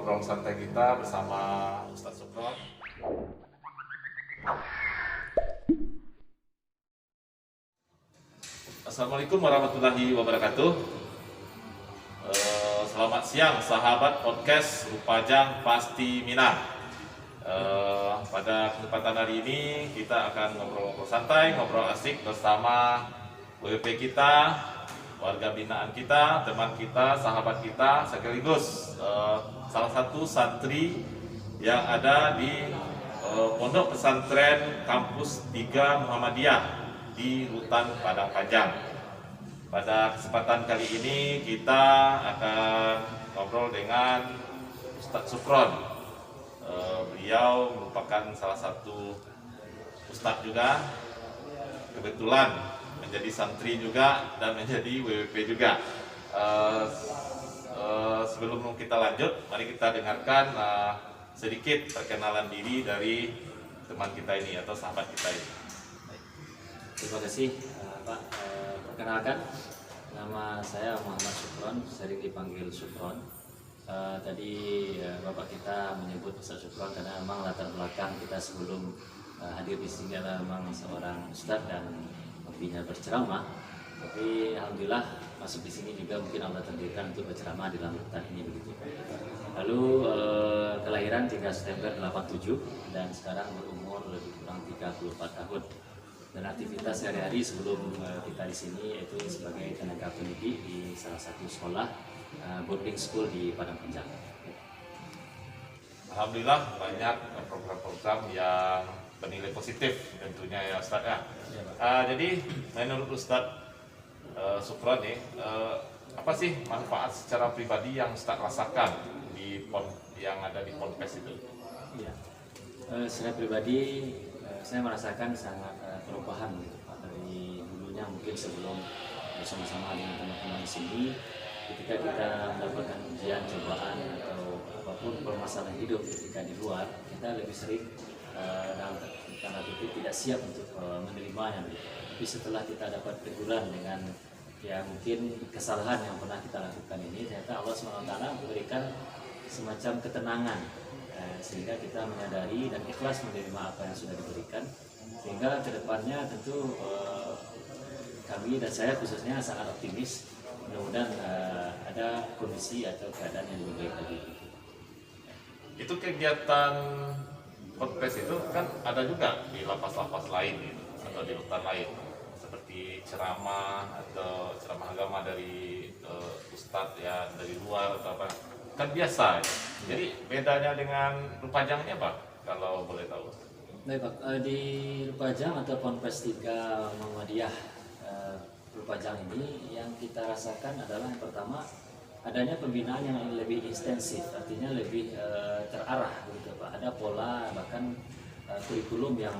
ngobrol santai kita bersama Ustadz Sukron. Assalamualaikum warahmatullahi wabarakatuh. Selamat siang sahabat podcast Rupajang Pasti Minat. Pada kesempatan hari ini kita akan ngobrol-ngobrol santai, ngobrol asik bersama WP kita, warga binaan kita, teman kita, sahabat kita, sekaligus salah satu santri yang ada di Pondok Pesantren Kampus 3 Muhammadiyah di Rutan Padang Panjang. Pada kesempatan kali ini kita akan ngobrol dengan Ustadz Sukron. Beliau merupakan salah satu ustadz juga, kebetulan menjadi santri juga dan menjadi WWP juga. Sebelum kita lanjut, mari kita dengarkan sedikit perkenalan diri dari teman kita ini atau sahabat kita ini. Terima kasih Pak. Perkenalkan, nama saya Muhammad Sukron, sering dipanggil Sukron. Tadi Bapak kita menyebut Ustadz Sukron karena memang latar belakang kita sebelum hadir di sini adalah memang seorang ustadz dan hobinya berceramah. Tapi alhamdulillah masuk di sini juga mungkin Allah takdirkan untuk berceramah di dalam hutan ini begitu. Lalu kelahiran 3 September 87 dan sekarang berumur lebih kurang 34 tahun. Dan aktivitas sehari-hari sebelum kita di sini yaitu sebagai tenaga pendidik di salah satu sekolah boarding school di Padang Panjang. Alhamdulillah banyak program-program yang bernilai positif tentunya ya Ustadz ya. Jadi menurut Ustadz Sukron nih, apa sih manfaat secara pribadi yang Ustadz rasakan di yang ada di Ponpes itu? Ya, secara pribadi saya merasakan sangat perubahan gitu, Pak. Dari dulunya mungkin sebelum bersama-sama dengan teman-teman di sini, ketika kita mendapatkan ujian, cobaan atau apapun permasalahan hidup ketika di luar, kita lebih sering dalam tanda kutip tidak siap untuk menerimanya. Tapi setelah kita dapat teguran dengan ya mungkin kesalahan yang pernah kita lakukan ini, ternyata Allah SWT memberikan semacam ketenangan sehingga kita menyadari dan ikhlas menerima apa yang sudah diberikan, sehingga kedepannya tentu kami dan saya khususnya sangat optimis mudah-mudahan ada kondisi atau keadaan yang lebih baik lagi. Itu kegiatan Ponpes itu kan ada juga di lapas-lapas lain gitu, atau di hutan lain seperti ceramah atau ceramah agama dari ustadz ya dari luar atau apa, kan biasa ya. Jadi bedanya dengan Rupajangnya Pak kalau boleh tahu? Baik Pak, di Rupajang atau Ponpes 3 Muhammadiyah Rupajang ini yang kita rasakan adalah yang pertama adanya pembinaan yang lebih intensif, artinya lebih terarah begitu Pak. Ada pola bahkan kurikulum yang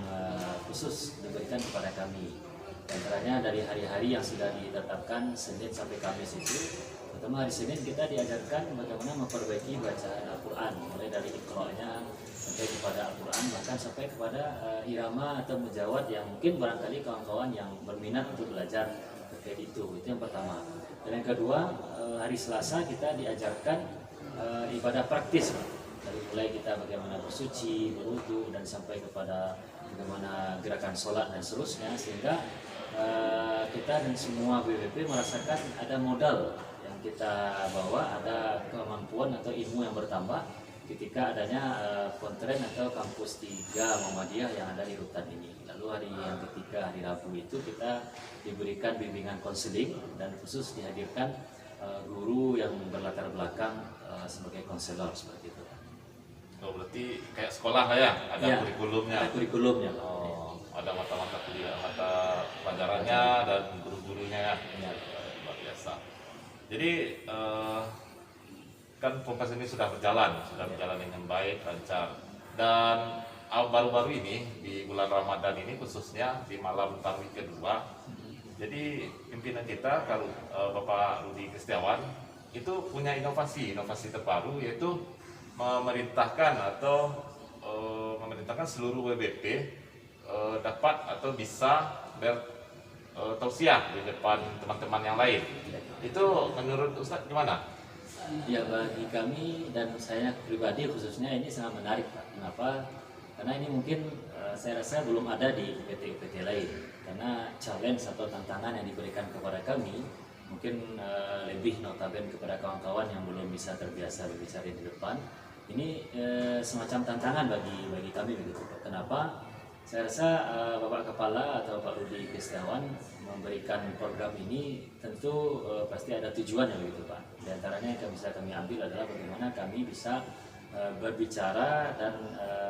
khusus diberikan kepada kami. Antaranya dari hari-hari yang sudah ditetapkan Senin sampai Kamis itu. Pertama hari Senin kita diajarkan bagaimana memperbaiki bacaan Al-Quran, mulai dari Iqra-nya sampai kepada Al-Quran, bahkan sampai kepada irama atau mujawad yang mungkin barangkali kawan-kawan yang berminat untuk belajar terkait itu yang pertama. Dan yang kedua, hari Selasa kita diajarkan ibadah praktis, dari mulai kita bagaimana bersuci, berwudu, dan sampai kepada bagaimana gerakan sholat dan seterusnya, sehingga kita dan semua BWP merasakan ada modal yang kita bawa, ada kemampuan atau ilmu yang bertambah ketika adanya kontren atau kampus 3 Muhammadiyah yang ada di Rutan ini. Lalu hari yang ketiga, hari Rabu itu kita diberikan bimbingan konseling dan khusus dihadirkan guru yang berlatar belakang sebagai konselor seperti itu. Oh, berarti kayak sekolah lah ya, ada Ya, kurikulumnya. ada kurikulumnya. Oh, ada mata-mata kuliah, mata pelajarannya dan guru-gurunya ya. Ya. Luar biasa. Jadi kan Ponpes ini sudah berjalan dengan baik, lancar. Dan baru-baru ini di bulan Ramadan ini khususnya di malam tarawih kedua, jadi pimpinan kita kalau Bapak Rudi Kristiawan itu punya inovasi terbaru, yaitu memerintahkan seluruh WBP dapat atau bisa bertausiah di depan teman-teman yang lain. Itu menurut Ustadz gimana? Ya, bagi kami dan saya pribadi khususnya ini sangat menarik Pak. Kenapa? Karena ini mungkin saya rasa belum ada di UPT-UPT lain. Karena challenge atau tantangan yang diberikan kepada kami mungkin lebih notabene kepada kawan-kawan yang belum bisa terbiasa berbicara di depan. Ini semacam tantangan bagi kami begitu Pak. Kenapa? Saya rasa Bapak Kepala atau Pak Rudi Kristiawan memberikan program ini tentu pasti ada tujuannya begitu Pak. Di antaranya yang bisa kami ambil adalah bagaimana kami bisa berbicara dan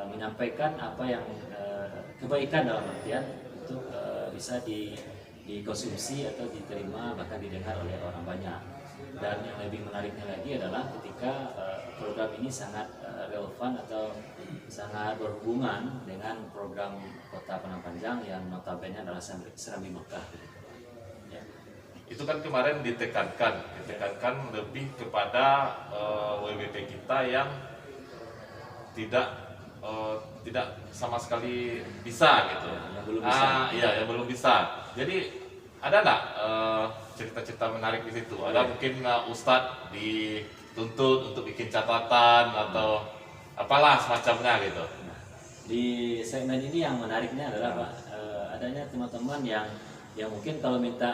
menyampaikan apa yang kebaikan dalam artian itu bisa dikonsumsi atau diterima bahkan didengar oleh orang banyak. Dan yang lebih menariknya lagi adalah ketika program ini sangat relevan atau sangat berhubungan dengan program Kota Padang Panjang yang notabene adalah Serambi Mekah. Ya. Itu kan kemarin ditekankan lebih kepada WWP kita yang tidak sama sekali bisa gitu. Yang belum bisa. Iya, yang belum bisa. Jadi ada nggak cerita-cerita menarik di situ? Ada mungkin Ustadz dituntut untuk bikin catatan atau apalah semacamnya gitu. Di segmen ini yang menariknya adalah Pak, adanya teman-teman yang mungkin kalau minta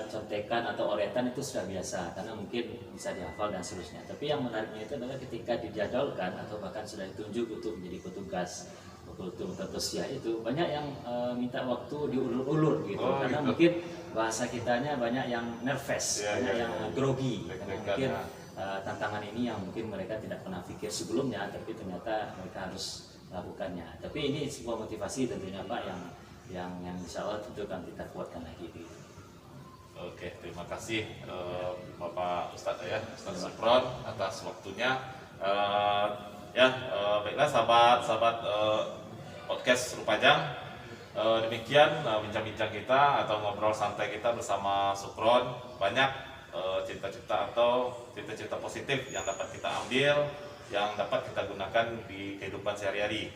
contekan atau oretan itu sudah biasa karena mungkin bisa dihafal dan seterusnya. Tapi yang menariknya itu adalah ketika dijadwalkan atau bahkan sudah ditunjuk untuk menjadi petugas kultur tertusia itu banyak yang minta waktu diulur-ulur gitu karena gitu. mungkin bahasa kitanya banyak yang nervous, banyak yang grogi karena mungkin tantangan ini yang mungkin mereka tidak pernah pikir sebelumnya tapi ternyata mereka harus melakukannya. Tapi ini sebuah motivasi tentunya Pak yang insya Allah tentu akan kita kuatkan lagi gitu. Oke, terima kasih Bapak Ustadz Ustadz Supron atas waktunya. Baiklah sahabat-sahabat podcast Rupajang, demikian bincang-bincang kita atau ngobrol santai kita bersama Supron. Banyak cerita-cerita positif yang dapat kita ambil, yang dapat kita gunakan di kehidupan sehari-hari.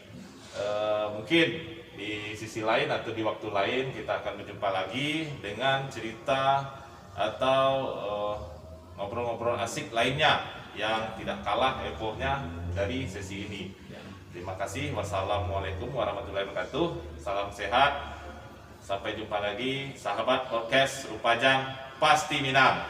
Mungkin di sisi lain atau di waktu lain kita akan berjumpa lagi dengan cerita atau ngobrol-ngobrol asik lainnya yang tidak kalah hebohnya dari sesi ini. Terima kasih. Wassalamualaikum warahmatullahi wabarakatuh. Salam sehat. Sampai jumpa lagi sahabat podcast Rupajang Pasti Minang.